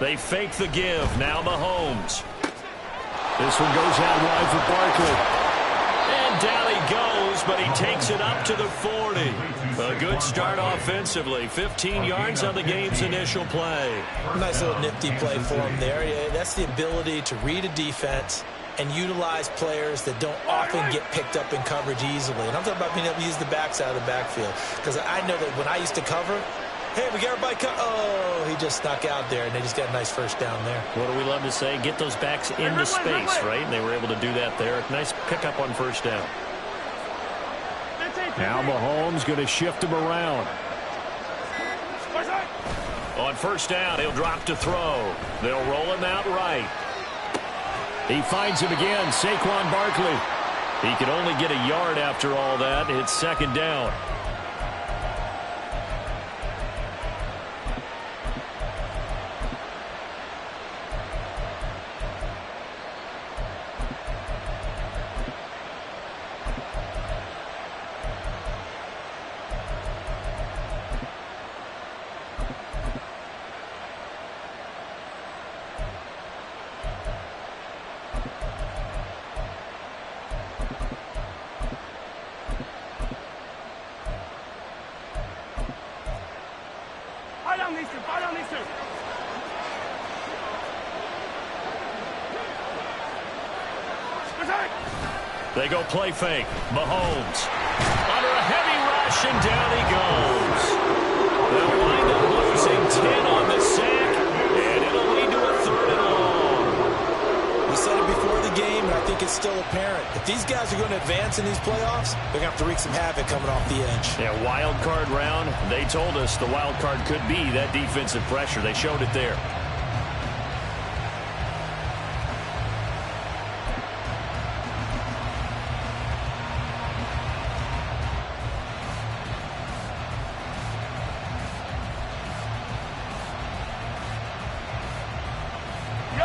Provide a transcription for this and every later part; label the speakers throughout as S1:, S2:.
S1: They fake the give. Now Mahomes. This one goes out wide for Barkley. And down he goes, but he takes it up to the 40. A good start offensively. 15 yards on the game's initial play.
S2: Nice little nifty play for him there. Yeah, that's the ability to read a defense and utilize players that don't often get picked up in coverage easily. And I'm talking about being able to use the backside of the backfield. Because I know that when I used to cover, hey, we got everybody oh, he just snuck out there, and they just got a nice first down there.
S1: What do we love to say? Get those backs into space, right? And they were able to do that there. Nice pickup on first down. Now Mahomes going to shift him around. On first down, he'll drop to throw. They'll roll him out right. He finds him again, Saquon Barkley. He can only get a yard after all that. It's second down. They go play fake. Mahomes under a heavy rush, and down he goes. They'll wind up losing 10 on the sack, and it'll lead to a 3rd and long.
S2: We said it before the game, and I think it's still apparent. If these guys are going to advance in these playoffs, they're going to have to wreak some havoc coming off the edge.
S1: Yeah, wild card round. They told us the wild card could be that defensive pressure. They showed it there.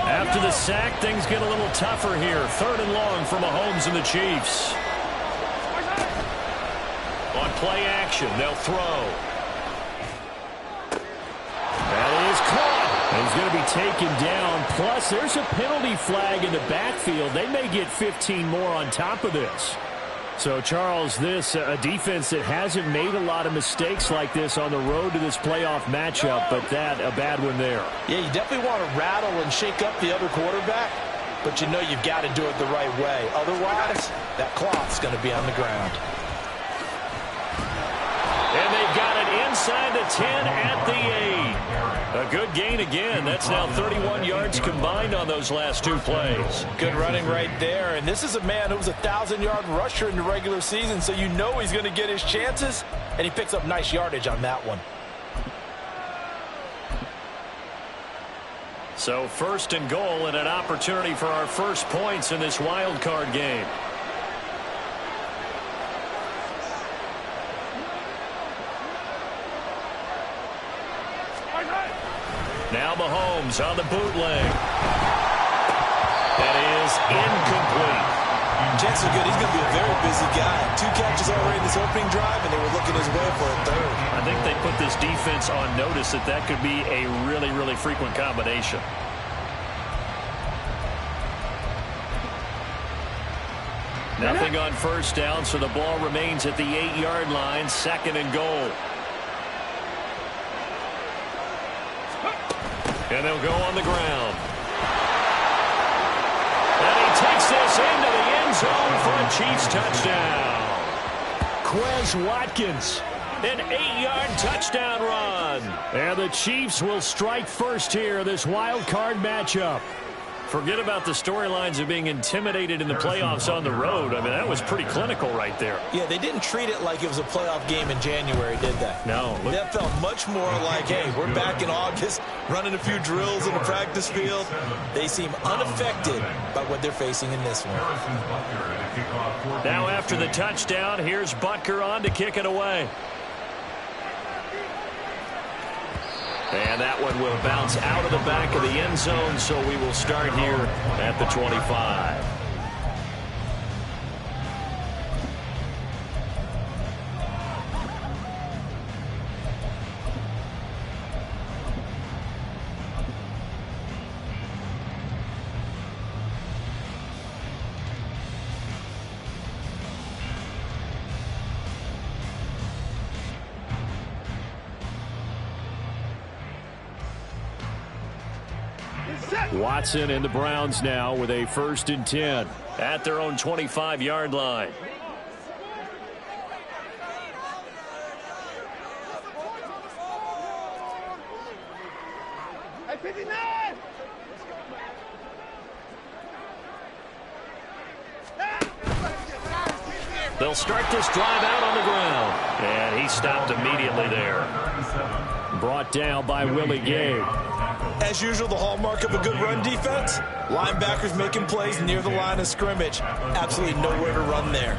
S1: After the sack, things get a little tougher here. 3rd and long for Mahomes and the Chiefs. On play action, they'll throw. That is caught. He's going to be taken down. Plus, there's a penalty flag in the backfield. They may get 15 more on top of this. So, Charles, this a defense that hasn't made a lot of mistakes like this on the road to this playoff matchup, but that a bad one there.
S2: Yeah, you definitely want to rattle and shake up the other quarterback, but you know you've got to do it the right way. Otherwise, that cloth's going to be on the ground.
S1: And they've got it inside the 10 at the 8. A good gain again. That's now 31 yards combined on those last 2 plays.
S2: Good running right there. And this is a man who was a 1,000-yard rusher in the regular season, so you know he's going to get his chances, and he picks up nice yardage on that one.
S1: So 1st and goal and an opportunity for our first points in this wild card game. Now Mahomes on the bootleg. That is incomplete.
S2: Chances are good. He's going to be a very busy guy. 2 catches already in this opening drive, and they were looking his way for a 3rd.
S1: I think they put this defense on notice that that could be a really, really frequent combination. Nothing on first down, so the ball remains at the 8-yard line, 2nd and goal. And they'll go on the ground. And he takes this into the end zone for a Chiefs touchdown. Quez Watkins, an 8-yard touchdown run. And the Chiefs will strike first here, this wild card matchup. Forget about the storylines of being intimidated in the playoffs on the road. I mean, that was pretty clinical right there.
S2: Yeah, they didn't treat it like it was a playoff game in January, did they?
S1: No.
S2: That felt much more like, hey, we're back in August, running a few drills in the practice field. They seem unaffected by what they're facing in this one.
S1: Now after the touchdown, here's Butker on to kick it away. And that one will bounce out of the back of the end zone, so we will start here at the 25. Watson and the Browns now with a 1st and 10 at their own 25-yard line. They'll start this drive out on the ground. And he stopped immediately there. Brought down by Willie Gay.
S2: As usual, the hallmark of a good run defense, linebackers making plays near the line of scrimmage. Absolutely nowhere to run there.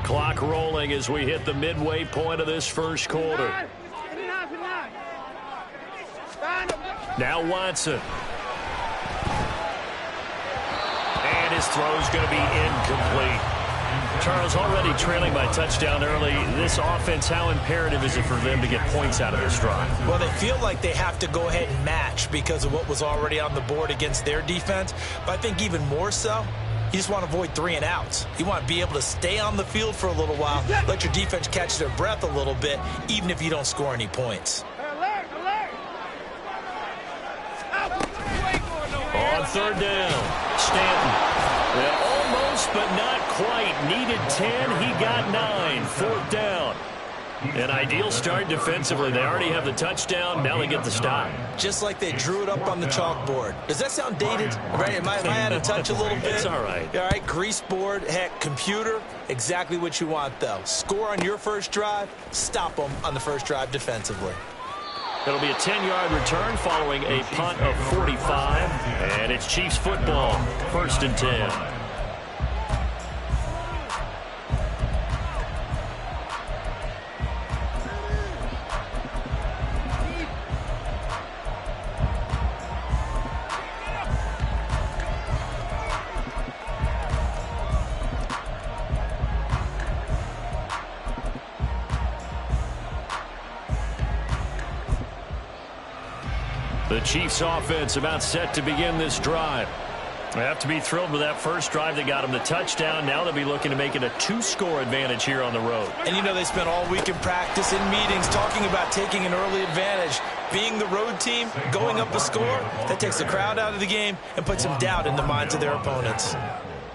S1: Clock rolling as we hit the midway point of this first quarter. Now Watson. And his throw's going to be incomplete. Charles, already trailing by touchdown early. This offense, how imperative is it for them to get points out of this drive?
S2: Well, they feel like they have to go ahead and match because of what was already on the board against their defense. But I think even more so, you just want to avoid 3 and outs. You want to be able to stay on the field for a little while, let your defense catch their breath a little bit, even if you don't score any points.
S1: On 3rd down, Stanton. Well, almost, but not quite. Needed 10. He got 9. 4th down. An ideal start defensively. They already have the touchdown. Now they get the stop.
S2: Just like they drew it up on the chalkboard. Does that sound dated? Right? Am I out of touch a little bit?
S1: It's all right.
S2: All right, grease board, heck, computer. Exactly what you want, though. Score on your first drive. Stop them on the first drive defensively.
S1: It'll be a 10-yard return following a punt of 45. And it's Chiefs football. 1st and 10. The Chiefs offense about set to begin this drive. They have to be thrilled with that first drive that got them the touchdown. Now they'll be looking to make it a 2-score advantage here on the road.
S2: And you know they spent all week in practice, in meetings, talking about taking an early advantage. Being the road team, going up a score, that takes the crowd out of the game and puts some doubt in the minds of their opponents.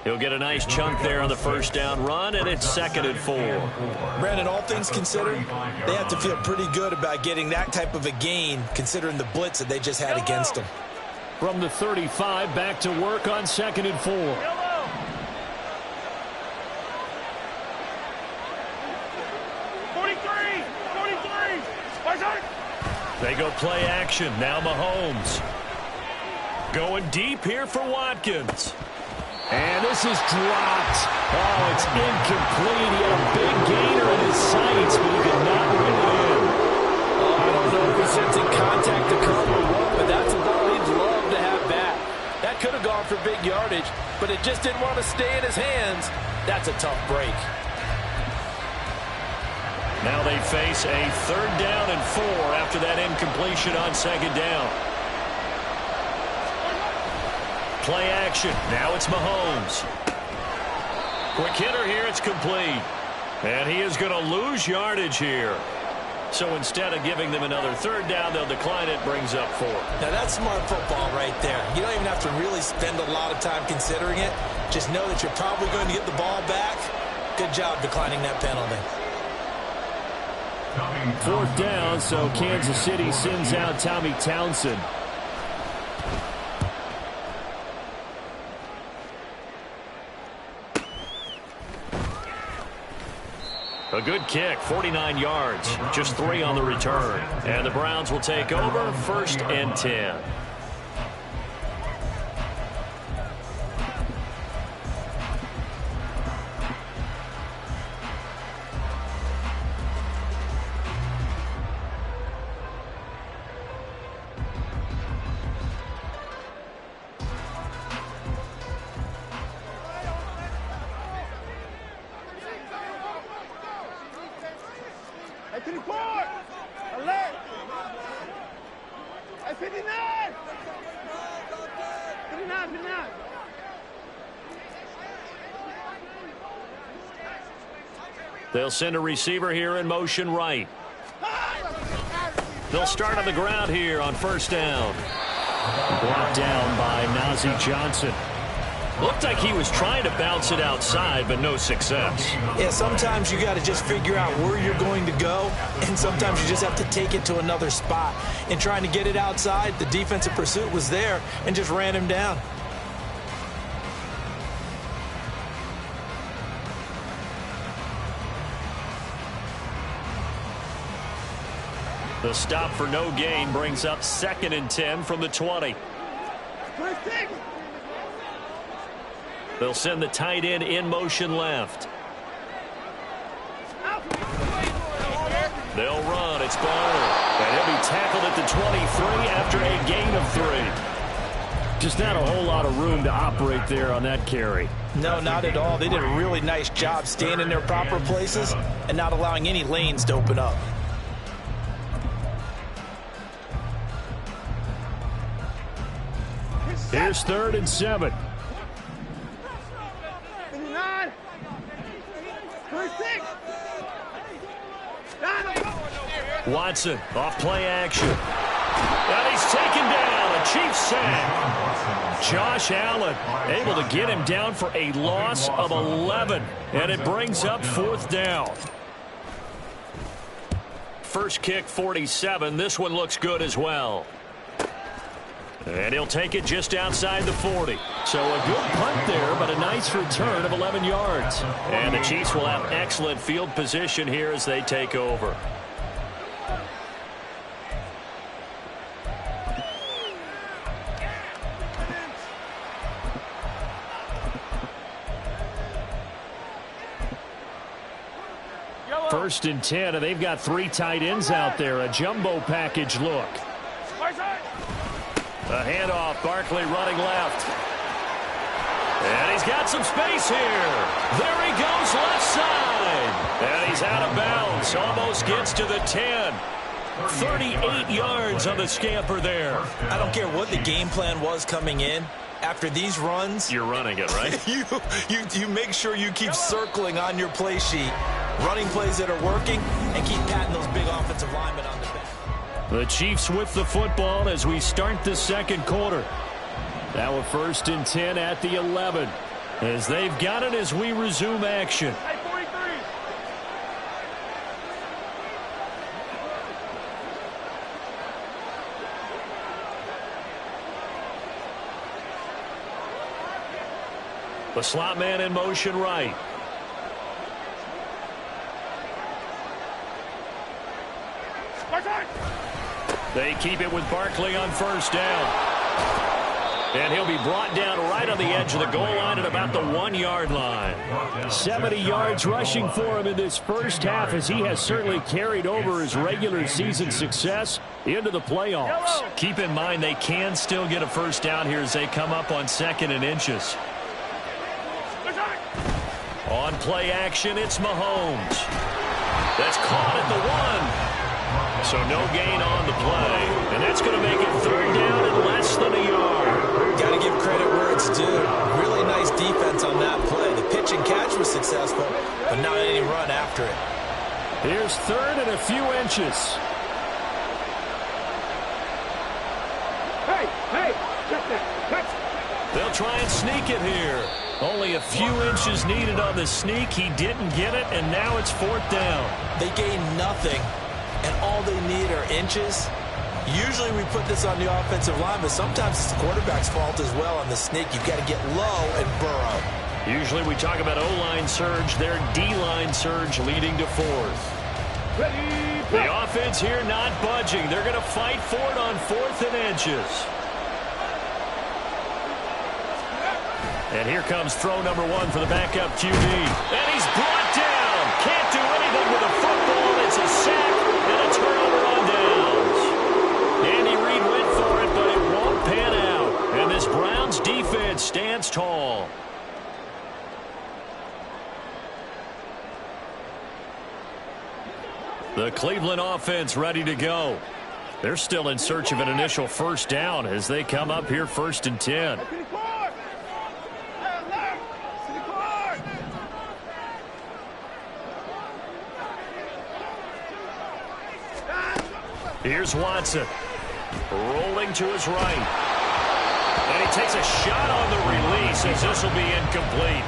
S1: He'll get a nice chunk there on the 1st down run, and it's 2nd and 4.
S2: Brandon, all things considered, they have to feel pretty good about getting that type of a gain, considering the blitz that they just had against them.
S1: From the 35, back to work on 2nd and 4. They go play action. Now Mahomes. Going deep here for Watkins. And this is dropped. Oh, it's incomplete. He had a big gainer in his sights, but he could not win it in.
S3: Oh, I don't know if he's sensing contact to come or what, but that's a ball he'd love to have back. That could have gone for big yardage, but it just didn't want to stay in his hands. That's a tough break.
S1: Now they face a 3rd down and 4 after that incompletion on 2nd down. Play action. Now it's Mahomes. Quick hitter here. It's complete. And he is going to lose yardage here. So instead of giving them another 3rd down, they'll decline it. Brings up 4.
S2: Now that's smart football right there. You don't even have to really spend a lot of time considering it. Just know that you're probably going to get the ball back. Good job declining that penalty.
S1: 4th down, so Kansas City sends out Tommy Townsend. A good kick, 49 yards, just 3 on the return. And the Browns will take over, 1st and 10.
S4: Alert! 59! 59.
S1: They'll send a receiver here in motion right. They'll start on the ground here on first down. Brought down by Nazi Johnson. Looked like he was trying to bounce it outside, but no success.
S2: Yeah, sometimes you got to just figure out where you're going to go, and sometimes you just have to take it to another spot. In trying to get it outside, the defensive pursuit was there and just ran him down.
S1: The stop for no gain brings up 2nd and 10 from the 20. They'll send the tight end in motion left. They'll run. It's Barner. And he'll be tackled at the 23 after a gain of 3. Just not a whole lot of room to operate there on that carry.
S2: No, not at all. They did a really nice job staying in their proper places and not allowing any lanes to open up.
S1: Here's 3rd and 7.
S4: 59. 26.
S1: Watson off play action. And he's taken down. A Chiefs sack. Josh Allen able to get him down for a loss of 11. And it brings up 4th down. First kick 47. This one looks good as well. And he'll take it just outside the 40. So a good punt there, but a nice return of 11 yards. And the Chiefs will have excellent field position here as they take over. First and 10, and they've got 3 tight ends out there. A jumbo package look. A handoff, Barkley running left. And he's got some space here. There he goes left side. And he's out of bounds. Almost gets to the 10. 38 yards on the scamper there.
S2: I don't care what the game plan was coming in. After these runs,
S1: you're running it, right?
S2: you make sure you keep circling on your play sheet, running plays that are working, and keep patting those big offensive linemen on the back.
S1: The Chiefs with the football as we start the second quarter. Now a 1st and 10 at the 11. As they've got it as we resume action. The slot man in motion right. They keep it with Barkley on first down. And he'll be brought down right on the edge of the goal line at about the 1-yard line. 70 yards rushing for him in this first half as he has certainly carried over his regular season success into the playoffs. Keep in mind they can still get a first down here as they come up on 2nd and inches. On play action, it's Mahomes. That's caught at the 1. So no gain on the play, and that's going to make it 3rd down and less than a yard.
S2: Got to give credit where it's due. Really nice defense on that play. The pitch and catch was successful, but not any run after it.
S1: Here's 3rd and a few inches.
S4: Hey, check that.
S1: They'll try and sneak it here. Only a few inches needed on the sneak. He didn't get it, and now it's 4th down.
S2: They gained nothing, and all they need are inches. Usually we put this on the offensive line, but sometimes it's the quarterback's fault as well on the sneak. You've got to get low and burrow.
S1: Usually we talk about O-line surge. Their D-line surge leading to 4th. The offense here not budging. They're going to fight for it on 4th and inches. And here comes throw number 1 for the backup QB. And he's brought down. Can't do anything with a football. It's a sack and a turnover on downs. Andy Reid went for it, but it won't pan out. And this Browns defense stands tall. The Cleveland offense ready to go. They're still in search of an initial first down as they come up here 1st and 10. Here's Watson. Rolling to his right. And he takes a shot on the release as this will be incomplete.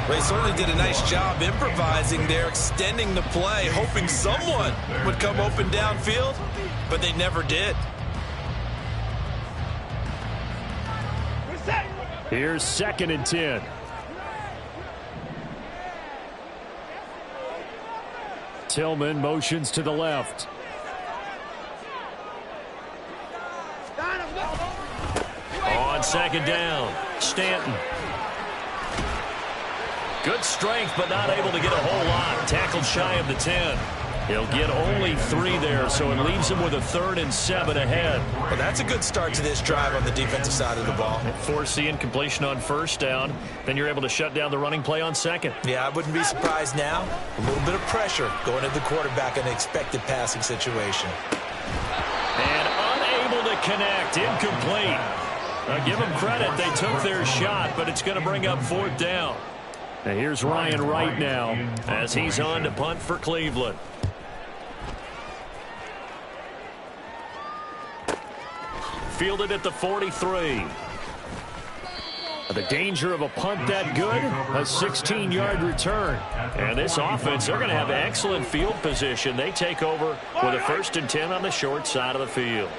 S2: Well, he certainly did a nice job improvising there, extending the play, hoping someone would come open downfield, but they never did.
S1: Here's 2nd and 10. Tillman motions to the left. On 2nd down, Stanton. Good strength, but not able to get a whole lot. Tackled shy of the 10. He'll get only 3 there, so it leaves him with a 3rd and 7 ahead.
S2: Well, that's a good start to this drive on the defensive side of the ball.
S1: Force the incompletion on 1st down. Then you're able to shut down the running play on 2nd.
S2: Yeah, I wouldn't be surprised now. A little bit of pressure going at the quarterback in an expected passing situation.
S1: And unable to connect. Incomplete. Now, give them credit. They took their shot, but it's going to bring up 4th down. Now here's Ryan Wright now as he's on to punt for Cleveland. Fielded at the 43. The danger of a punt that good, a 16-yard return. And this offense, they're going to have excellent field position. They take over with a 1st and 10 on the short side of the field.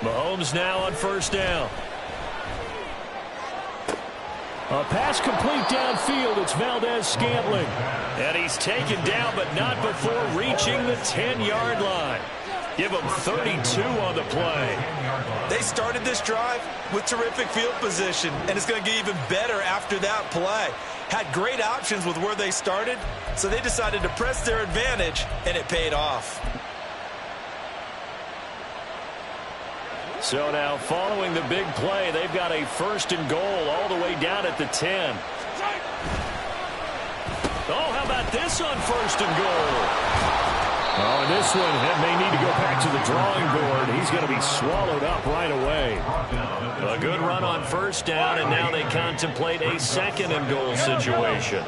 S1: Mahomes now on 1st down. A pass complete downfield. It's Valdez-Scantling. And he's taken down, but not before reaching the 10-yard line. Give him 32 on the play.
S2: They started this drive with terrific field position, and it's going to get even better after that play. Had great options with where they started, so they decided to press their advantage, and it paid off.
S1: So now following the big play, they've got a 1st and goal all the way down at the 10. Oh, how about this on 1st and goal? Oh, and this one may need to go back to the drawing board. He's going to be swallowed up right away. A good run on 1st down, and now they contemplate a 2nd and goal situation.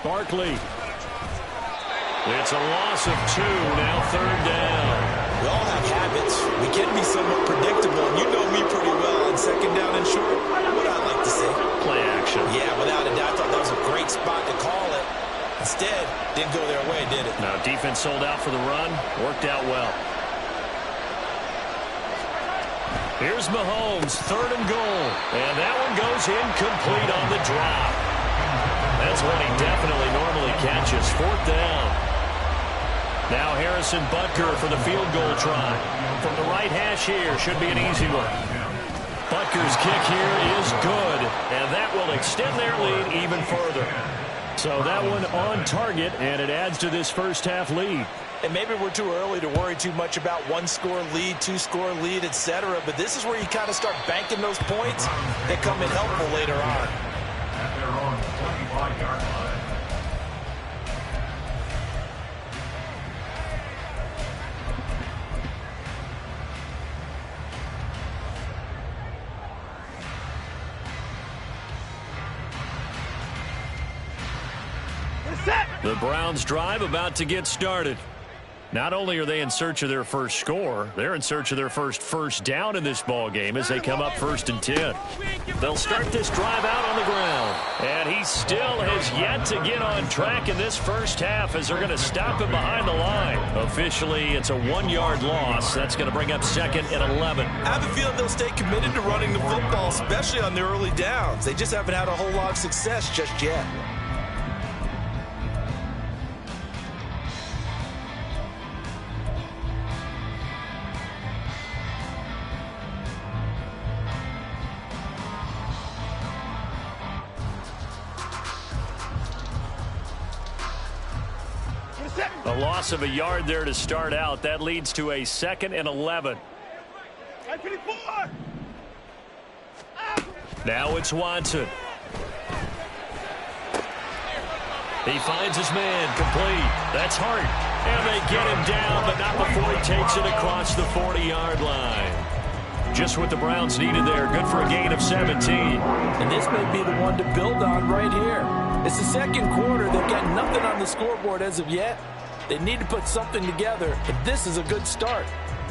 S1: Barkley. It's a loss of 2, now 3rd down.
S2: We all have habits. We can be somewhat predictable. You know me pretty well on 2nd down and short. What I like to see.
S1: Play action.
S2: Yeah, without a doubt, I thought that was a great spot to call it. Instead, didn't go their way, did it?
S1: Now, defense sold out for the run. Worked out well. Here's Mahomes, 3rd and goal. And that one goes incomplete on the drop. That's one he definitely normally catches. 4th down. Now Harrison Butker for the field goal try. From the right hash here, should be an easy one. Butker's kick here is good, and that will extend their lead even further. So that one on target, and it adds to this first half lead.
S2: And maybe we're too early to worry too much about 1-score lead, 2-score lead, etc. But this is where you kind of start banking those points that come in helpful later on.
S5: At their own 25-yard line.
S1: The Browns drive about to get started. Not only are they in search of their first score, they're in search of their first down in this ball game as they come up 1st and 10. They'll start this drive out on the ground. And he still has yet to get on track in this first half as they're going to stop him behind the line. Officially, it's a 1-yard loss. That's going to bring up 2nd and 11.
S2: I have a feeling they'll stay committed to running the football, especially on the early downs. They just haven't had a whole lot of success just yet.
S1: A loss of a yard there to start out. That leads to a 2nd and 11. Now it's Watson. He finds his man, complete. That's Hart. And they get him down, but not before he takes it across the 40-yard line. Just what the Browns needed there. Good for a gain of 17.
S3: And this may be the one to build on right here. It's the second quarter. They've got nothing on the scoreboard as of yet. They need to put something together, and this is a good start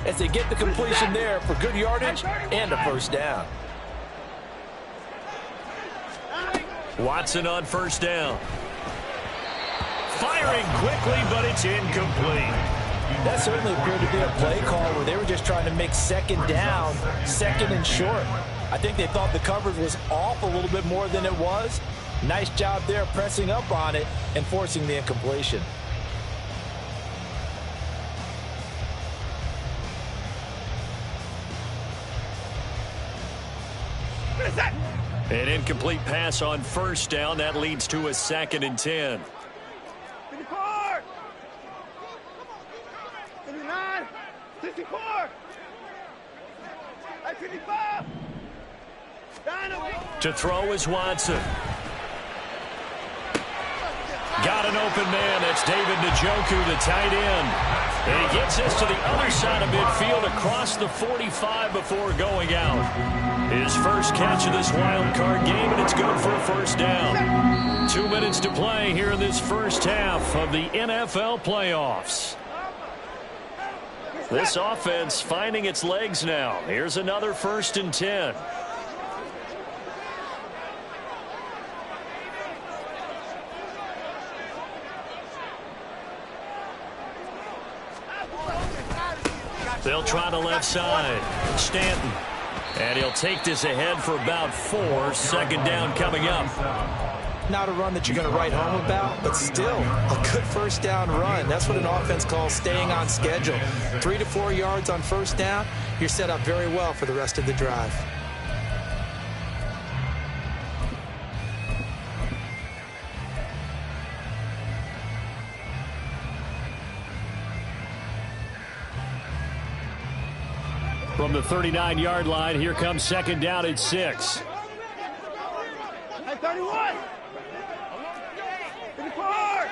S3: as they get the completion there for good yardage and a first down.
S1: Watson on first down. Firing quickly, but it's incomplete.
S2: That certainly appeared to be a play call where they were just trying to make second down, second and short. I think they thought the coverage was off a little bit more than it was. Nice job there pressing up on it and forcing the incompletion.
S1: An incomplete pass on first down. That leads to a 2nd and 10.
S4: 54! 59! 64! 55!
S1: To throw is Watson. Got an open man. That's David Njoku, the tight end. And he gets this to the other side of midfield across the 45 before going out. His first catch of this wild card game, and it's good for a first down. 2 minutes to play here in this first half of the NFL playoffs. This offense finding its legs now. Here's another 1st and 10. They'll try the left side. Stanton. And he'll take this ahead for about 4. 2nd down coming up.
S2: Not a run that you're going to write home about, but still a good first down run. That's what an offense calls staying on schedule. 3 to 4 yards on first down. You're set up very well for the rest of the drive.
S1: From the 39-yard line, here comes 2nd down at 6.
S4: 31! 54!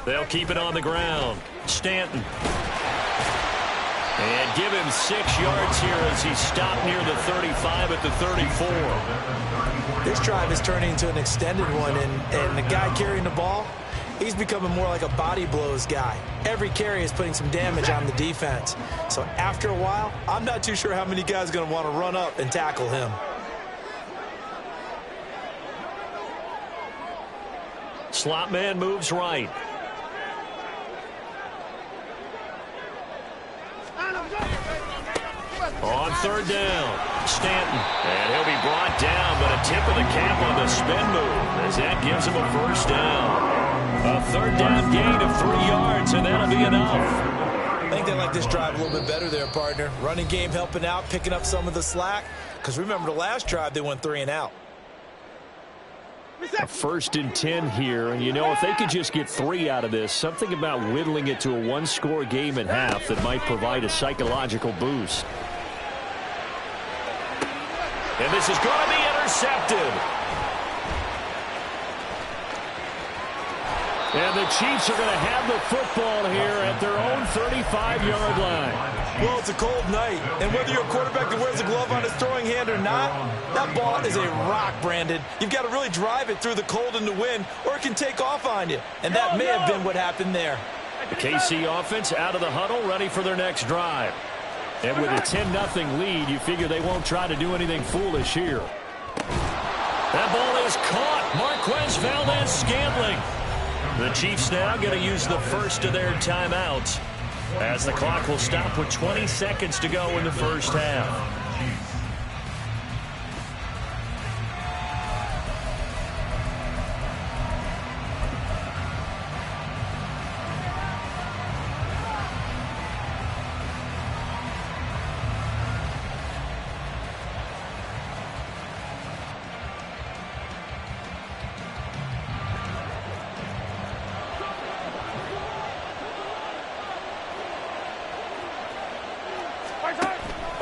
S1: They'll keep it on the ground. Stanton. And give him 6 yards here as he stopped near the 35 at the 34.
S2: This drive is turning into an extended one, and the guy carrying the ball, he's becoming more like a body blows guy. Every carry is putting some damage on the defense. So after a while, I'm not too sure how many guys are going to want to run up and tackle him.
S1: Slot man moves right. On 3rd down, Stanton. And he'll be brought down, but a tip of the cap on the spin move as that gives him a first down. A 3rd down gain of 3 yards, and that'll be enough.
S2: I think they like this drive a little bit better there, partner. Running game helping out, picking up some of the slack. Because remember the last drive, they went 3 and out.
S1: A 1st and 10 here, and you know, if they could just get 3 out of this, something about whittling it to a 1-score game at half that might provide a psychological boost. And this is going to be intercepted. And the Chiefs are going to have the football here at their own 35-yard line.
S2: Well, it's a cold night, and whether you're a quarterback that wears a glove on his throwing hand or not, that ball is a rock, Brandon. You've got to really drive it through the cold and the wind, or it can take off on you. And that may have been what happened there.
S1: The KC offense out of the huddle, ready for their next drive. And with a 10-0 lead, you figure they won't try to do anything foolish here. That ball is caught. Marquez Valdez-Scantling. The Chiefs now going to use the first of their timeouts as the clock will stop with 20 seconds to go in the first half.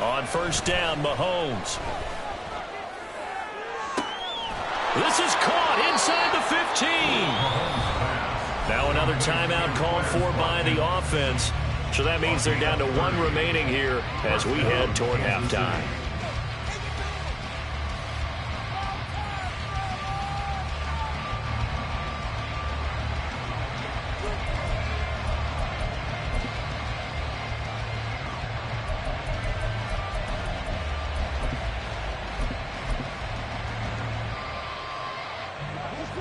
S1: On on first down, Mahomes. This is caught inside the 15. Now another timeout called for by the offense. So that means they're down to 1 remaining here as we head toward halftime.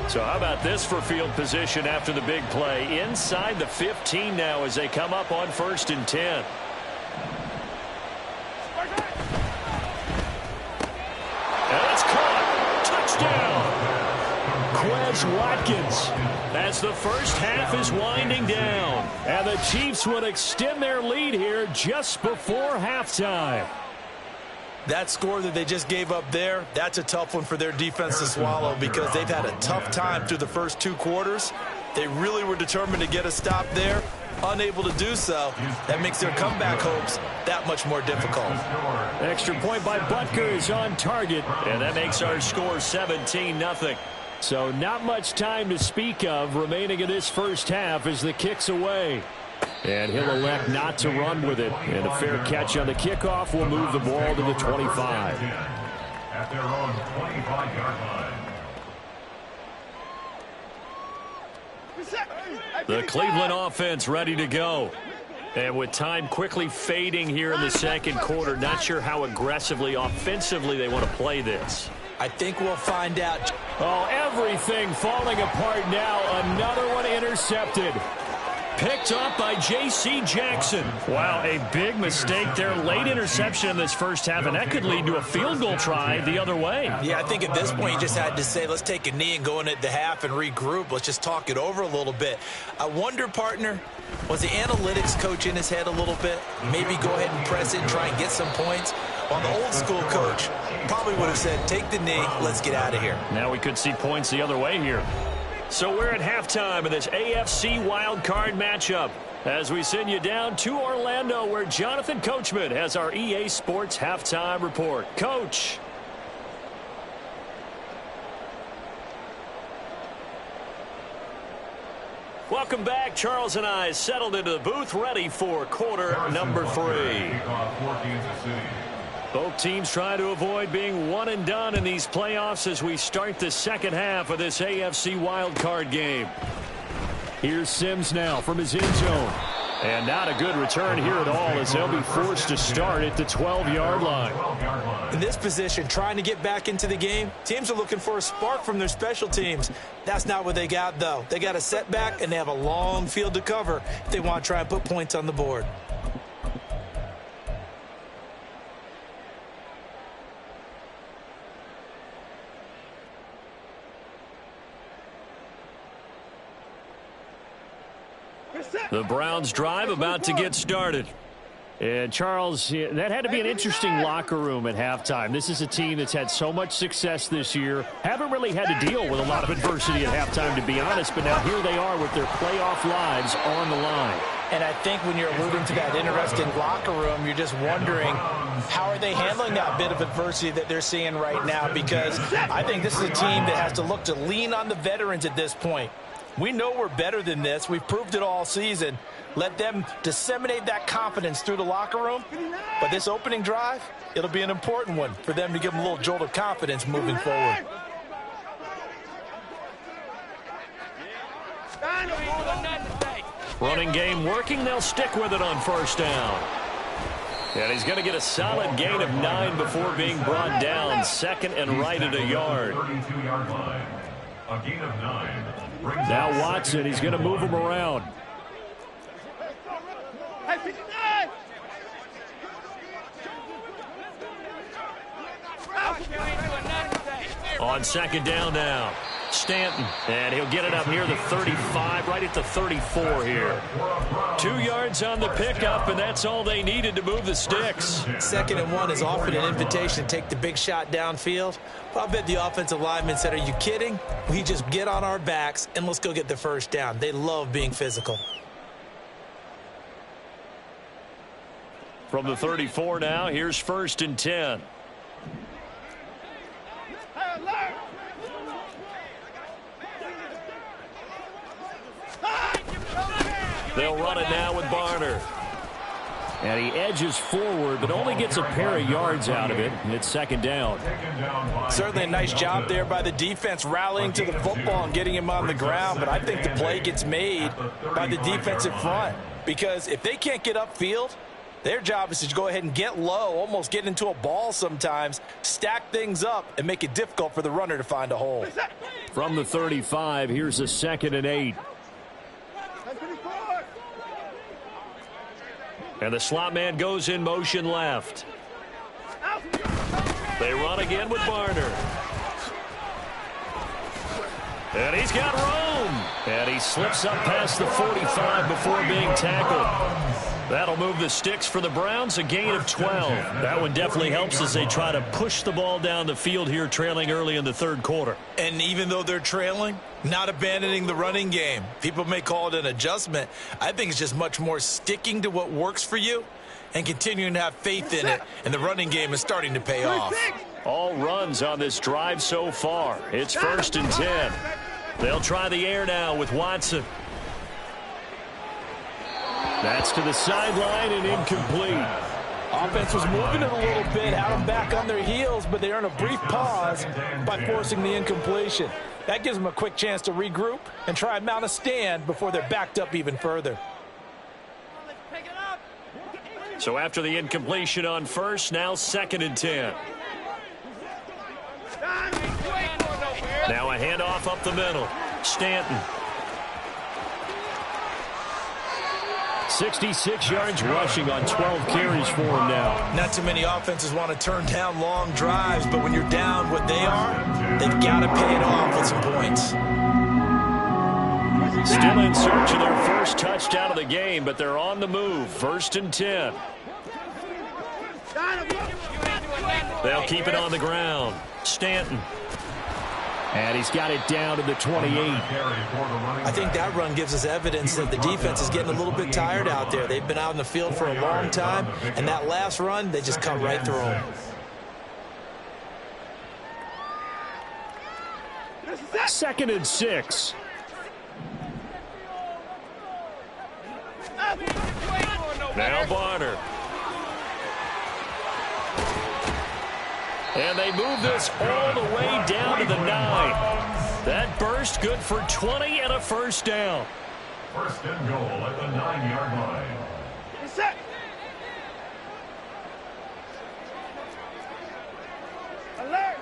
S1: So how about this for field position after the big play? Inside the 15 now as they come up on 1st and 10. And it's caught. Touchdown. Quez Watkins as the first half is winding down. And the Chiefs would extend their lead here just before halftime.
S2: That score that they just gave up there, that's a tough one for their defense to swallow because they've had a tough time through the first 2 quarters. They really were determined to get a stop there, unable to do so. That makes their comeback hopes that much more difficult.
S1: Extra point by Butker is on target, and that makes our score 17-0. So not much time to speak of remaining in this first half as the kick's away. And he'll elect not to run with it. And a fair catch on the kickoff will move the ball to the 25.
S5: At their own 25-yard line.
S1: The Cleveland offense ready to go. And with time quickly fading here in the second quarter, not sure how aggressively, offensively they want to play this.
S2: I think we'll find out.
S1: Oh, everything falling apart now. Another one intercepted. Picked up by J.C. Jackson. Wow, a big mistake there. Late interception in this first half, and that could lead to a field goal try the other way.
S2: Yeah, I think at this point you just had to say, let's take a knee and go in at the half and regroup. Let's just talk it over a little bit. I wonder, partner, was the analytics coach in his head a little bit? Maybe go ahead and press it and try and get some points? Well, the old school coach probably would have said, take the knee, let's get out of here.
S1: Now we could see points the other way here. So we're at halftime in this AFC wildcard matchup as we send you down to Orlando where Jonathan Coachman has our EA Sports halftime report. Coach. Welcome back. Charles and I settled into the booth ready for quarter number 3. Both teams try to avoid being one and done in these playoffs as we start the second half of this AFC wildcard game. Here's Sims now from his end zone. And not a good return here at all as they'll be forced to start at the 12-yard line.
S2: In this position, trying to get back into the game, teams are looking for a spark from their special teams. That's not what they got, though. They got a setback, and they have a long field to cover if they want to try and put points on the board.
S1: The Browns drive about to get started. And, Charles, that had to be an interesting locker room at halftime. This is a team that's had so much success this year. Haven't really had to deal with a lot of adversity at halftime, to be honest. But now here they are with their playoff lives on the line.
S3: And I think when you're alluding to that interesting locker room, you're just wondering how are they handling that bit of adversity that they're seeing right now, because I think this is a team that has to look to lean on the veterans at this point. We know we're better than this. We've proved it all season. Let them disseminate that confidence through the locker room. But this opening drive, it'll be an important one for them to give them a little jolt of confidence moving forward.
S1: Running game working. They'll stick with it on first down. And he's going to get a solid gain of 9 before being brought down. Second and right at a yard.
S5: 32-yard line. A gain of 9.
S1: Now Watson, he's going to move him around. On second down now, Stanton, and he'll get it up near the 35, right at the 34 here. 2 yards on the pickup, and that's all they needed to move the sticks.
S2: 2nd and 1 is often an invitation to take the big shot downfield. But I bet the offensive lineman said, are you kidding? We just get on our backs and let's go get the first down. They love being physical.
S1: From the 34 now, here's 1st and 10. They'll run it now with Barner. And he edges forward, but only gets a pair of yards out of it. It's 2nd down.
S3: Certainly a nice job there by the defense rallying to the football and getting him on the ground. But I think the play gets made by the defensive front. Because if they can't get upfield, their job is to go ahead and get low, almost get into a ball sometimes, stack things up, and make it difficult for the runner to find a hole.
S1: From the 35, here's a 2nd and 8. And the slot man goes in motion left. They run again with Barner. And he's got room. And he slips up past the 45 before being tackled. That'll move the sticks for the Browns, a gain of 12. That one definitely helps as they try to push the ball down the field here, trailing early in the 3rd quarter.
S2: And even though they're trailing, not abandoning the running game. People may call it an adjustment. I think it's just much more sticking to what works for you and continuing to have faith in it. And the running game is starting to pay off.
S1: All runs on this drive so far. It's 1st and 10. They'll try the air now with Watson. That's to the sideline and incomplete.
S3: Offense was moving it a little bit, had them back on their heels, but they earn a brief pause by forcing the incompletion. That gives them a quick chance to regroup and try and mount a stand before they're backed up even further.
S1: So after the incompletion on 1st, now 2nd and 10. Now a handoff up the middle. Stanton. 66 yards rushing on 12 carries for him now.
S2: Not too many offenses want to turn down long drives, but when you're down what they are, they've got to pay it off with some points.
S1: Still in search of their first touchdown of the game, but they're on the move. 1st and 10. They'll keep it on the ground. Stanton. And he's got it down to the 28.
S2: I think that run gives us evidence that the defense is getting a little bit tired out there. They've been out in the field for a long time, and that last run, they just come right through them.
S1: 2nd and 6. Now Barner. And they move this all the way down to the 9. That burst good for 20 and a 1st down.
S5: 1st and goal at the 9-yard line.
S4: Set. Alert.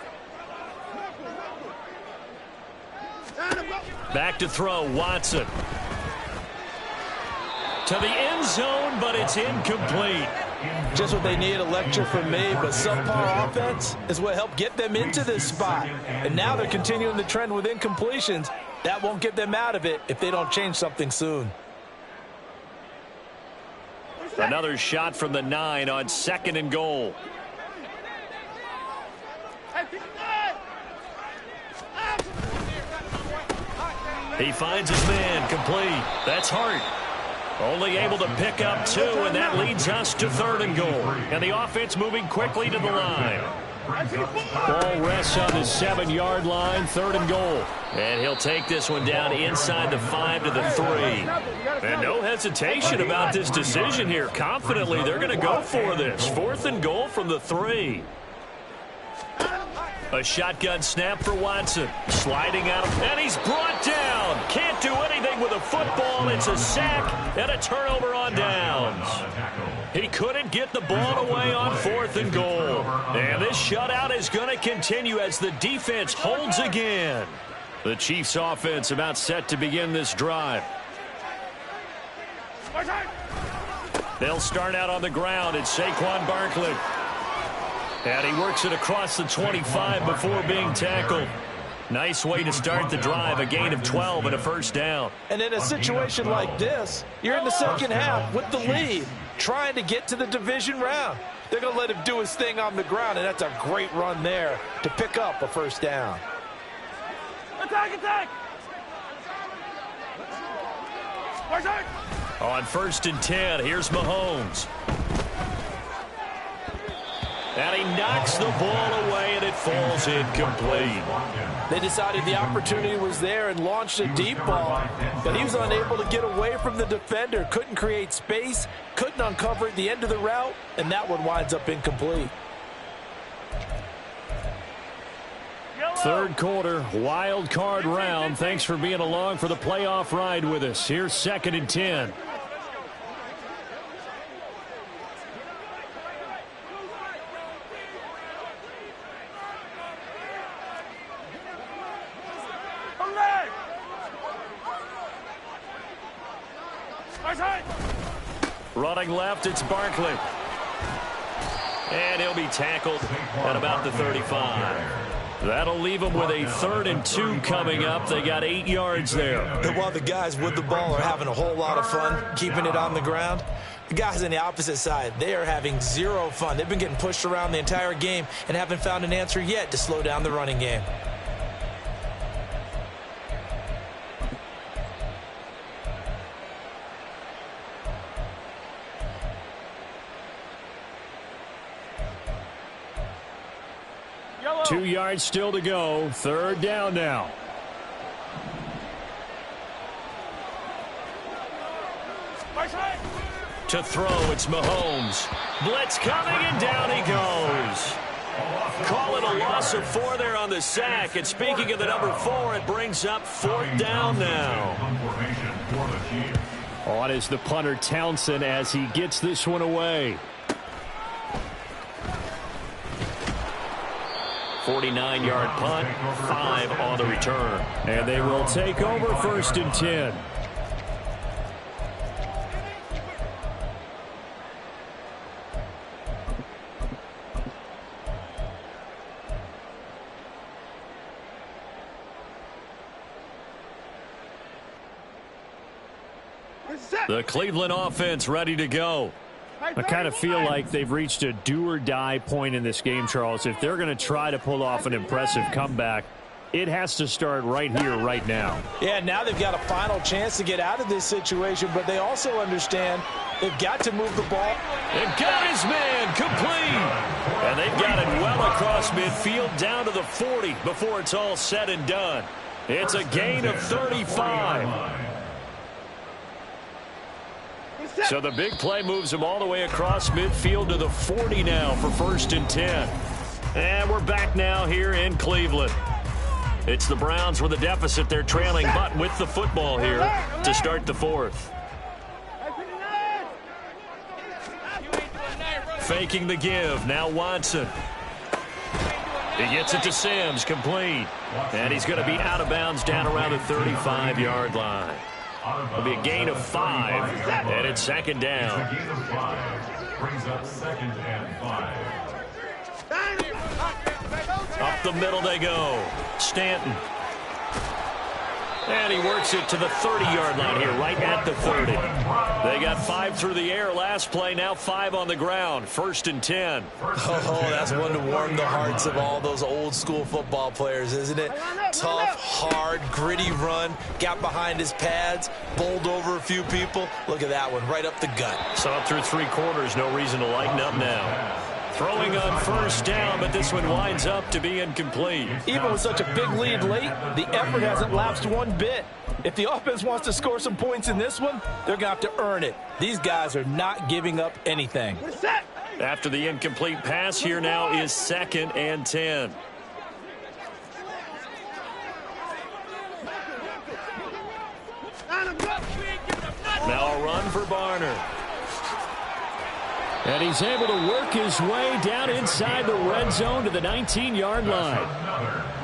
S1: Back to throw, Watson. To the end zone, but it's incomplete.
S3: Just what they need, a lecture from me, but subpar offense is what helped get them into this spot. And now they're continuing the trend with incompletions. That won't get them out of it if they don't change something soon.
S1: Another shot from the 9 on 2nd and goal. He finds his man, complete. That's Hart. Only able to pick up 2, and that leads us to 3rd and goal. And the offense moving quickly to the line. Ball rests on the 7-yard line, 3rd and goal. And he'll take this one down inside the 5 to the 3. And no hesitation about this decision here. Confidently, they're going to go for this. 4th and goal from the 3. A shotgun snap for Watson. Sliding out, and he's brought down. Can't do anything with a football. It's a sack and a turnover on downs. He couldn't get the ball away on 4th and goal. And this shutout is going to continue as the defense holds again. The Chiefs offense about set to begin this drive. They'll start out on the ground. It's Saquon Barkley. And he works it across the 25 before being tackled. Nice way to start the drive, a gain of 12 and a 1st down.
S3: And in a situation like this, you're in the second half with the lead, trying to get to the division round. They're going to let him do his thing on the ground, and that's a great run there to pick up a 1st down.
S4: Attack, attack!
S1: On 1st and 10, here's Mahomes. And he knocks the ball away, and it falls incomplete.
S3: They decided the opportunity was there and launched a deep ball, but he was unable to get away from the defender, couldn't create space, couldn't uncover at the end of the route, and that one winds up incomplete.
S1: Third quarter, wild card round. Thanks for being along for the playoff ride with us. Here's 2nd and 10. Running left, it's Barkley. And he'll be tackled at about the 35. That'll leave them with a 3rd and 2 coming up. They got 8 yards there.
S2: And while the guys with the ball are having a whole lot of fun keeping it on the ground, the guys on the opposite side, they are having zero fun. They've been getting pushed around the entire game and haven't found an answer yet to slow down the running game.
S1: Yellow. 2 yards still to go. 3rd down now. To throw, it's Mahomes. Blitz coming, and down he goes. Call it a loss of 4 there on the sack. And speaking of the number 4, it brings up 4th down now. On is the punter Townsend as he gets this one away. 49-yard punt, 5 on the return. And they will take over 1st and 10. The Cleveland offense ready to go. I kind of feel like they've reached a do-or-die point in this game, Charles. If they're going to try to pull off an impressive comeback, it has to start right here, right now.
S3: Yeah, now they've got a final chance to get out of this situation, but they also understand they've got to move the ball.
S1: And got his man complete. And they've got it well across midfield down to the 40 before it's all said and done. It's a gain of 35. So the big play moves them all the way across midfield to the 40 now for 1st and 10. And we're back now here in Cleveland. It's the Browns with a deficit. They're trailing, but with the football here to start the 4th. Faking the give. Now Watson. He gets it to Sims, complete. And he's going to be out of bounds down around the 35-yard line. It'll be a gain of 5, and it's 2nd down.
S5: A gain of 5 brings up 2nd and 5.
S1: Up the middle they go. Stanton. And he works it to the 30-yard line here, right at the 30. They got 5 through the air last play, now 5 on the ground. 1st and 10.
S2: Oh, that's one to warm the hearts of all those old-school football players, isn't it? Tough, hard, gritty run. Got behind his pads, bowled over a few people. Look at that one, right up the gut.
S1: So up through 3 quarters, no reason to lighten up now. Throwing on 1st down, but this one winds up to be incomplete.
S3: Even with such a big lead late, the effort hasn't lapsed one bit. If the offense wants to score some points in this one, they're going to have to earn it. These guys are not giving up anything.
S1: After the incomplete pass, here now is 2nd and 10. Now a run for Barner. And he's able to work his way down inside the red zone to the 19-yard line.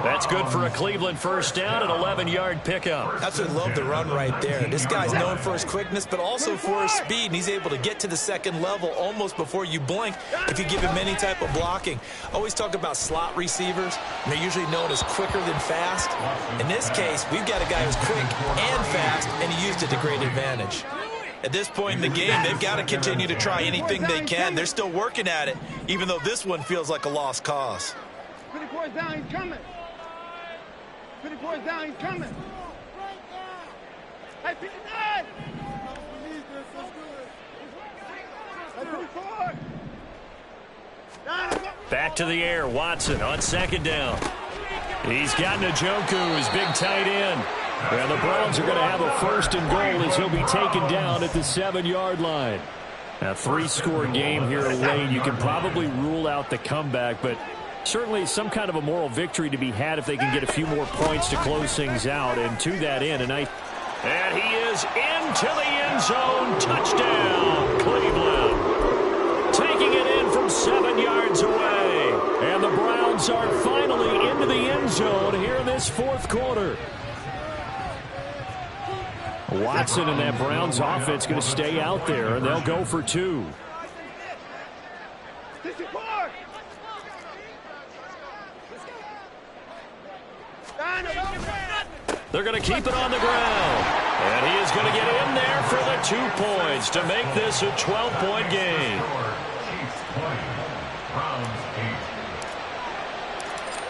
S1: That's good for a Cleveland 1st down, an 11-yard pickup.
S2: Absolutely love the run right there. This guy's known for his quickness, but also for his speed. And he's able to get to the 2nd level almost before you blink if you give him any type of blocking. Always talk about slot receivers, and they're usually known as quicker than fast. In this case, we've got a guy who's quick and fast, and he used it to great advantage. At this point in the game, they've got to continue to try anything they can. They're still working at it, even though this one feels like a lost cause.
S4: 50 points down, he's coming. 50 points down, he's coming. Hey, 59! Hey, 54!
S1: Back to the air. Watson on second down. He's got Njoku, his big tight end. And the Browns are going to have a first and goal as he'll be taken down at the 7-yard line. A 3-score game here late. You can probably rule out the comeback, but certainly some kind of a moral victory to be had if they can get a few more points to close things out. And to that end, and he is into the end zone. Touchdown, Cleveland. Taking it in from 7 yards away. And the Browns are finally into the end zone here in this fourth quarter. Watson and that Browns offense going to stay out there, and they'll go for 2. They're going to keep it on the ground. And he is going to get in there for the 2 points to make this a 12-point game.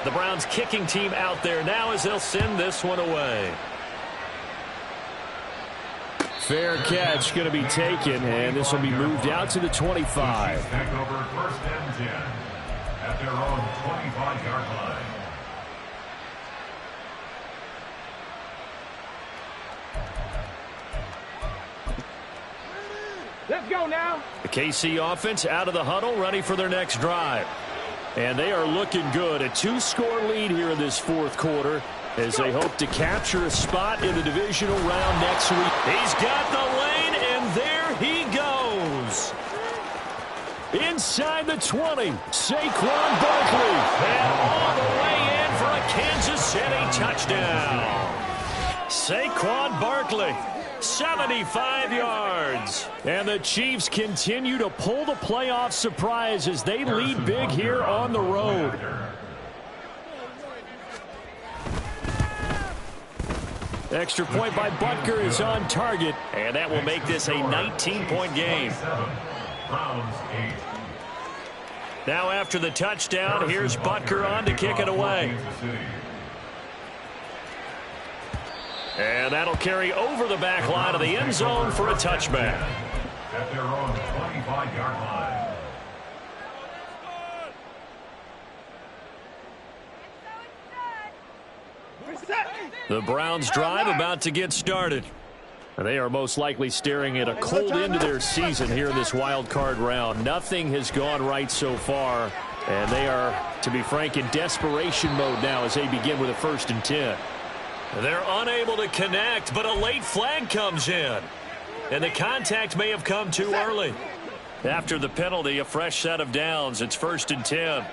S1: The Browns kicking team out there now as they'll send this one away. Fair catch going to be taken, and this will be moved out to the 25.
S5: Back over first and 10 at their own 25-yard line.
S4: Let's go now.
S1: The KC offense out of the huddle, ready for their next drive. And they are looking good. A 2-score lead here in this fourth quarter as they hope to capture a spot in the divisional round next week. He's got the lane, and there he goes. Inside the 20, Saquon Barkley. And all the way in for a Kansas City touchdown. Saquon Barkley, 75 yards. And the Chiefs continue to pull the playoff surprise as they lead big here on the road. Extra point by Butker is on target, and that will make this a 19-point game. Now after the touchdown, here's Butker on to kick it away. And that'll carry over the back line of the end zone for a touchback.
S5: At their own 25-yard line.
S1: The Browns drive about to get started. They are most likely staring at a cold end to their season here in this wild card round. Nothing has gone right so far, and they are, to be frank, in desperation mode now as they begin with a 1st and 10. They're unable to connect, but a late flag comes in. And the contact may have come too early. After the penalty, a fresh set of downs. It's 1st and 10.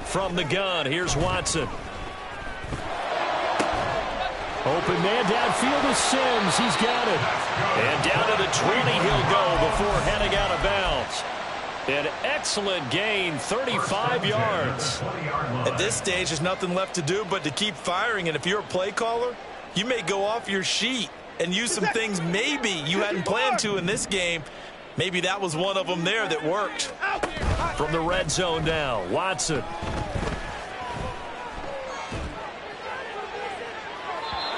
S1: From the gun, here's Watson. Open man downfield to Sims. He's got it. And down to the 20 he'll go before heading out of bounds. An excellent gain, 35 yards.
S2: At this stage, there's nothing left to do but to keep firing. And if you're a play caller, you may go off your sheet and use some things maybe you hadn't planned to in this game. Maybe that was one of them there that worked.
S1: From the red zone now, Watson.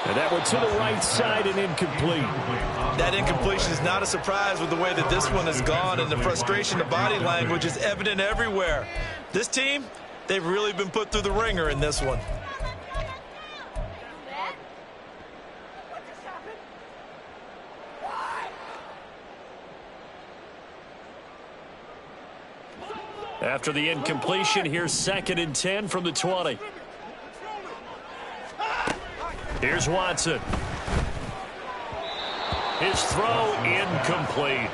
S1: And that one to the right side and incomplete.
S2: That incompletion is not a surprise with the way that this one has gone, and the frustration of body language is evident everywhere. This team, they've really been put through the ringer in this one.
S1: After the incompletion, here's 2nd and 10 from the 20. Here's Watson. His throw incomplete.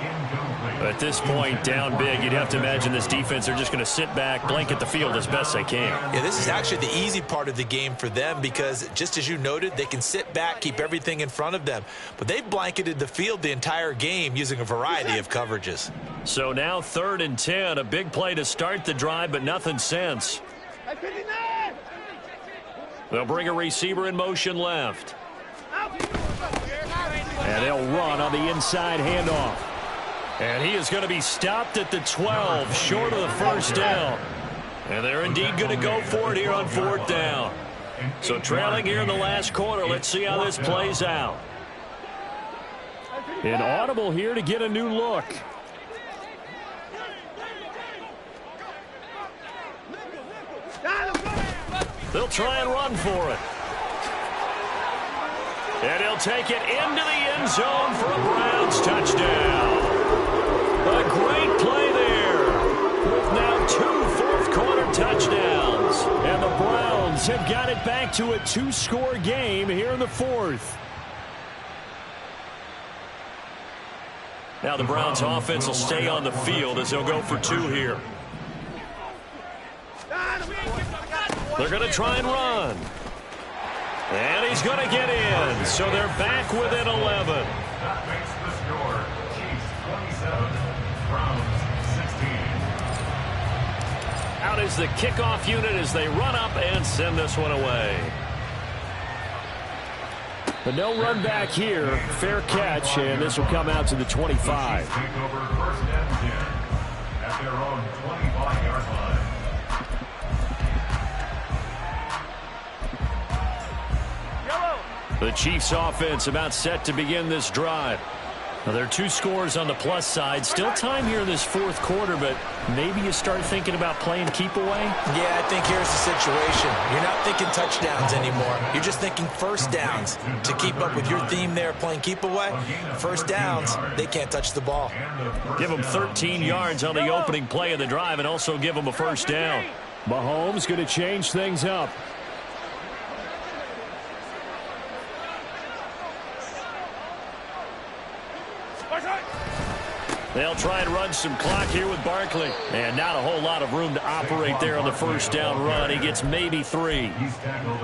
S1: At this point, down big, you'd have to imagine this defense are just going to sit back, blanket the field as best they can.
S2: Yeah, this is actually the easy part of the game for them because, just as you noted, they can sit back, keep everything in front of them. But they've blanketed the field the entire game using a variety of coverages.
S1: So now 3rd and 10, a big play to start the drive, but nothing since. They'll bring a receiver in motion left. And they'll run on the inside handoff. And he is going to be stopped at the 12, short of the 1st down. And they're indeed going to go for it here on 4th down. So trailing here in the last quarter, let's see how this plays out. An audible here to get a new look. They'll try and run for it. And he'll take it into the end zone for a Browns touchdown. A great play there with now 2 fourth-quarter touchdowns. And the Browns have got it back to a 2-score game here in the fourth. Now the Browns offense will stay on the field as they'll go for 2 here. They're going to try and run. And he's going to get in. So they're back within 11.
S5: That makes the score. Chiefs 27, Browns 16.
S1: Out is the kickoff unit as they run up and send this one away. But no run back here. Fair catch, and this will come out to the 25.
S5: Take over first and 10 at their own 25-yard line.
S1: The Chiefs offense about set to begin this drive. Now, there are 2 scores on the plus side. Still time here in this fourth quarter, but maybe you start thinking about playing keep away?
S2: Yeah, I think here's the situation. You're not thinking touchdowns anymore. You're just thinking first downs. To keep up with your theme there, playing keep away, first downs, they can't touch the ball.
S1: Give them 13 yards on the opening play of the drive and also give them a first down. Mahomes going to change things up. They'll try and run some clock here with Barkley. And not a whole lot of room to operate there on the first down run. He gets maybe 3.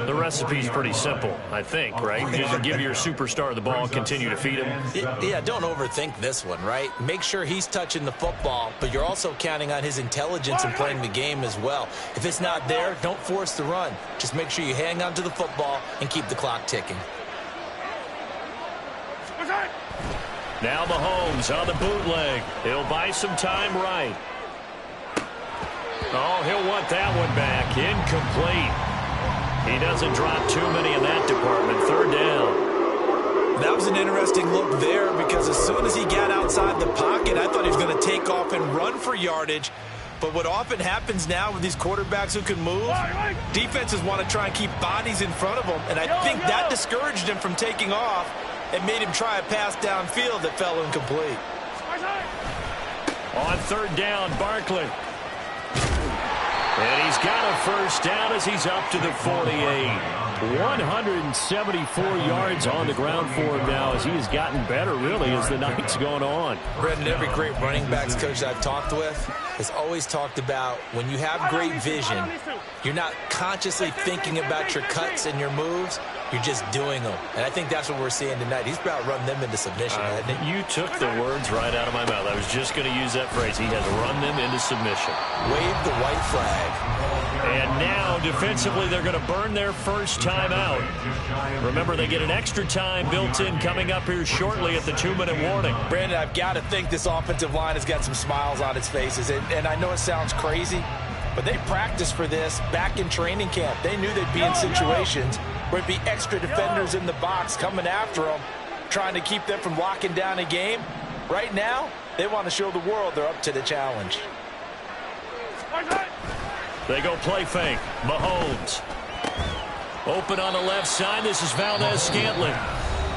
S1: The recipe's pretty simple, I think, right? Just give your superstar the ball, continue to feed him.
S2: Yeah, don't overthink this one, right? Make sure he's touching the football, but you're also counting on his intelligence in playing the game as well. If it's not there, don't force the run. Just make sure you hang on to the football and keep the clock ticking.
S1: Now Mahomes on the bootleg. He'll buy some time right. Oh, he'll want that one back. Incomplete. He doesn't drop too many in that department. Third down.
S2: That was an interesting look there because as soon as he got outside the pocket, I thought he was going to take off and run for yardage. But what often happens now with these quarterbacks who can move, defenses want to try and keep bodies in front of them. And I think that discouraged him from taking off and made him try a pass downfield that fell incomplete.
S1: On third down, Barkley. And he's got a first down as he's up to the 48. 174 yards on the ground for him now as he has gotten better, really, as the night's going on.
S2: Brendan, every great running backs coach I've talked with has always talked about when you have great vision, you're not consciously thinking about your cuts and your moves. You're just doing them. And I think that's what we're seeing tonight. He's about to run them into submission, hasn't he?
S1: You took the words right out of my mouth. I was just going to use that phrase. He has run them into submission.
S2: Wave the white flag.
S1: And now, defensively, they're going to burn their first time out. Remember, they get an extra time built in coming up here shortly at the 2-minute warning.
S2: Brandon, I've got to think this offensive line has got some smiles on its faces. And I know it sounds crazy, but they practiced for this back in training camp. They knew they'd be in situations where it'd be extra defenders in the box coming after them, trying to keep them from locking down a game. Right now, they want to show the world they're up to the challenge.
S1: They go play fake. Mahomes. Open on the left side. This is Valdez-Scantling.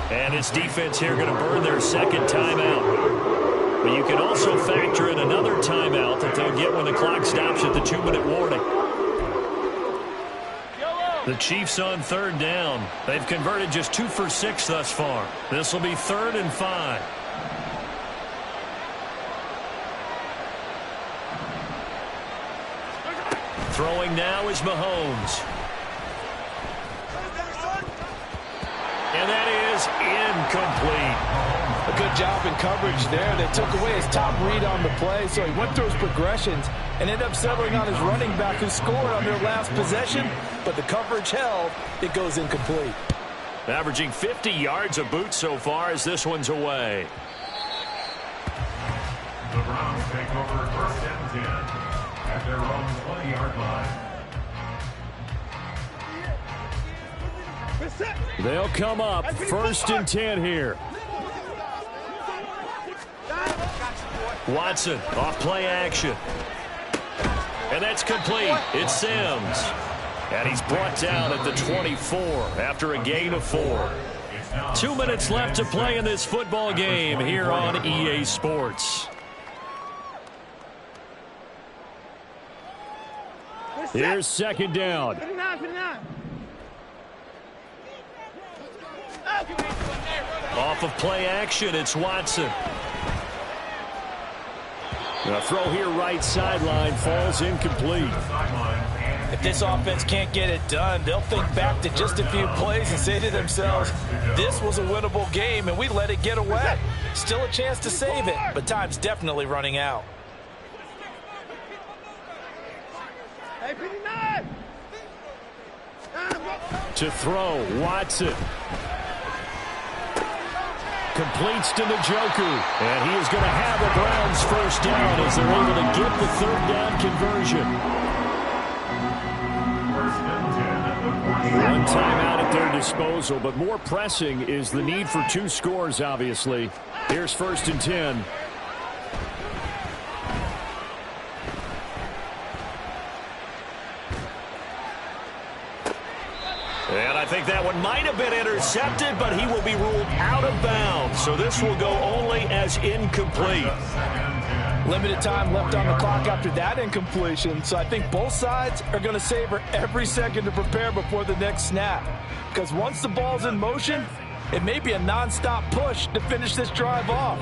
S1: And his defense here going to burn their second timeout. But you can also factor in another timeout that they'll get when the clock stops at the 2-minute warning. The Chiefs on third down. They've converted just 2 for 6 thus far. This will be 3rd and 5. Throwing now is Mahomes. And that is incomplete.
S3: A good job in coverage there. They took away his top read on the play, so he went through his progressions and ended up settling on his running back who scored on their last possession, but the coverage held. It goes incomplete.
S1: Averaging 50 yards a boot so far as this one's away.
S5: The Browns take over first and 10 at their own 20-yard line.
S1: They'll come up 1st and 10 here. Watson off play action. And that's complete. It's Sims. And he's brought down at the 24 after a gain of 4. 2 minutes left to play in this football game here on EA Sports. Here's second down. Off of play action, it's Watson. A throw here right sideline falls incomplete.
S3: If this offense can't get it done, they'll think back to just a few plays and say to themselves, this was a winnable game and we let it get away. Still a chance to save it, but time's definitely running out.
S1: To throw, Watson. Completes to Njoku. And he is going to have the Browns first down as they're able to get the third down conversion. One timeout at their disposal, but more pressing is the need for 2 scores, obviously. Here's 1st and 10. And I think that one might have been intercepted, but he will be ruled out of bounds. So this will go only as incomplete.
S3: Limited time left on the clock after that incompletion, so I think both sides are going to savor every second to prepare before the next snap. Because once the ball's in motion, it may be a non-stop push to finish this drive off.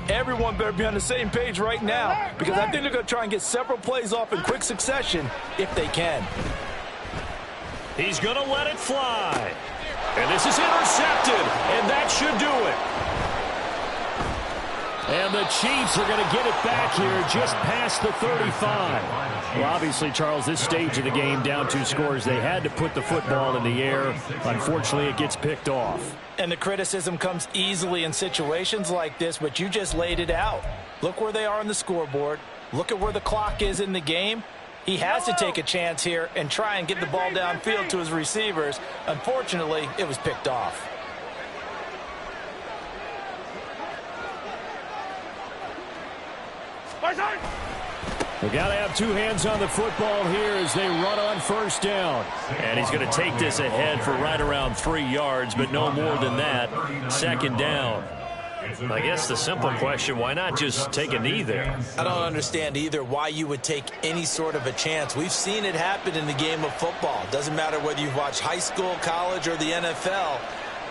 S3: Everyone better be on the same page right now, because I think they're going to try and get several plays off in quick succession if they can.
S1: He's going to let it fly. And this is intercepted, and that should do it. And the Chiefs are going to get it back here just past the 35. Well, obviously, Charles, this stage of the game, down 2 scores, they had to put the football in the air. Unfortunately, it gets picked off.
S3: And the criticism comes easily in situations like this, but you just laid it out. Look where they are on the scoreboard. Look at where the clock is in the game. He has to take a chance here and try and get the ball downfield to his receivers. Unfortunately, it was picked off.
S1: We got to have 2 hands on the football here as they run on first down. And he's going to take this ahead for right around 3 yards, but no more than that. Second down. I guess the simple question, why not just take a knee there?
S2: I don't understand either why you would take any sort of a chance. We've seen it happen in the game of football. Doesn't matter whether you've watched high school, college, or the NFL.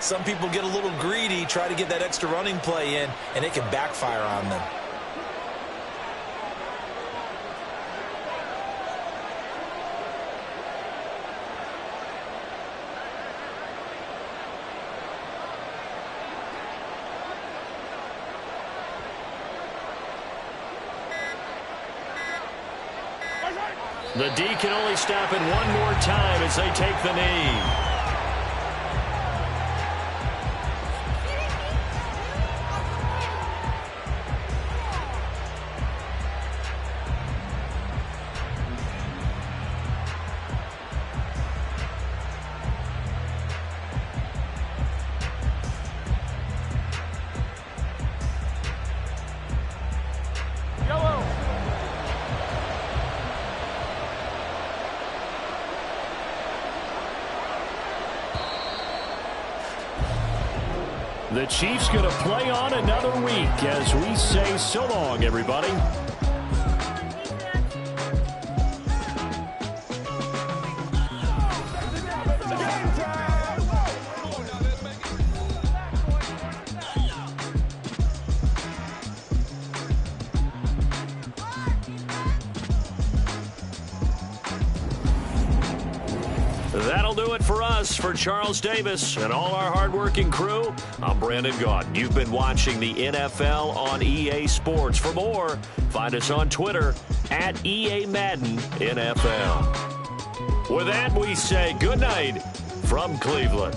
S2: Some people get a little greedy, try to get that extra running play in, and it can backfire on them.
S1: The D can only stop it one more time as they take the knee. The Chiefs going to play on another week as we say so long, everybody. That'll do it for us. For Charles Davis and all our hardworking crew, I'm Brandon Gaudin. You've been watching the NFL on EA Sports. For more, find us on Twitter at EA Madden NFL. With that, we say good night from Cleveland.